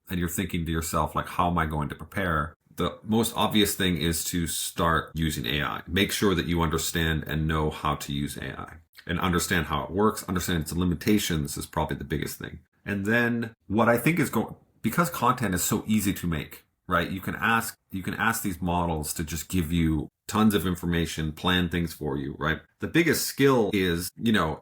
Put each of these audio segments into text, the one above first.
and you're thinking to yourself, like, how am I going to prepare? The most obvious thing is to start using AI. Make sure that you understand and know how to use AI and understand how it works, understand its limitations is probably the biggest thing. And then what I think is going, because content is so easy to make, right? You can ask these models to just give you tons of information, plan things for you, right? The biggest skill is,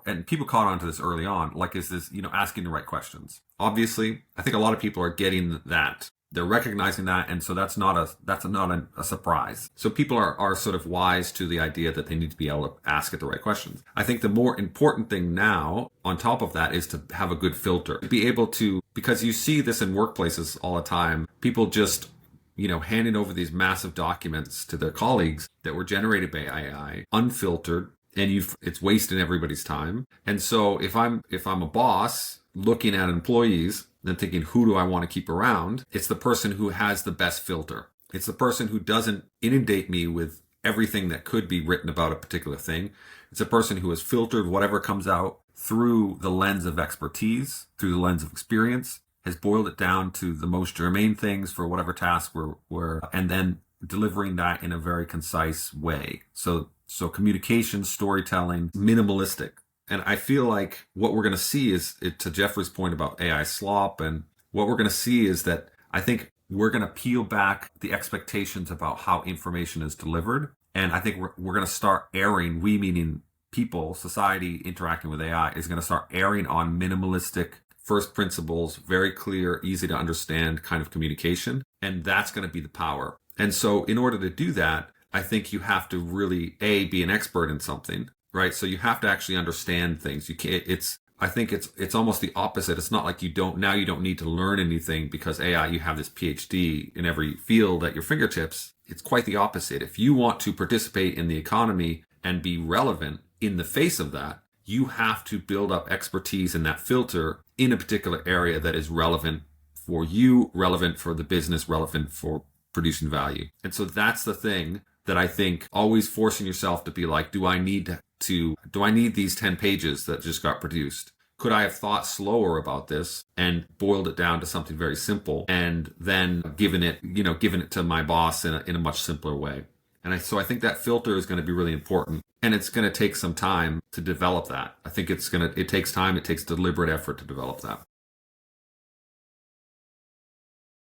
and people caught on to this early on, like is this, asking the right questions. Obviously, I think a lot of people are getting that. They're recognizing that, and so that's not a surprise. So people are sort of wise to the idea that they need to be able to ask it the right questions. I think the more important thing now, on top of that, is to have a good filter. Be able to, because you see this in workplaces all the time, people just handing over these massive documents to their colleagues that were generated by AI, unfiltered, and it's wasting everybody's time. And so if I'm a boss looking at employees and thinking, who do I want to keep around? It's the person who has the best filter. It's the person who doesn't inundate me with everything that could be written about a particular thing. It's a person who has filtered whatever comes out through the lens of expertise, through the lens of experience, has boiled it down to the most germane things for whatever task we're and then delivering that in a very concise way. So communication, storytelling, minimalistic. And I feel like what we're going to see is, to Jeffrey's point about AI slop, and what we're going to see is that I think we're going to peel back the expectations about how information is delivered. And I think we're going to start erring, we meaning people, society interacting with AI, is going to start erring on minimalistic, first principles, very clear, easy to understand kind of communication. And that's going to be the power. And so in order to do that, I think you have to really, be an expert in something, right? So you have to actually understand things. You can't, I think it's almost the opposite. It's not like you don't need to learn anything because AI, you have this PhD in every field at your fingertips. It's quite the opposite. If you want to participate in the economy and be relevant in the face of that, you have to build up expertise in that filter in a particular area that is relevant for you, relevant for the business, relevant for producing value. And so that's the thing that I think, always forcing yourself to be like, do I need these 10 pages that just got produced? Could I have thought slower about this and boiled it down to something very simple and then given it to my boss in a much simpler way? And so I think that filter is going to be really important, and it's going to take some time to develop that. I think it takes time. It takes deliberate effort to develop that.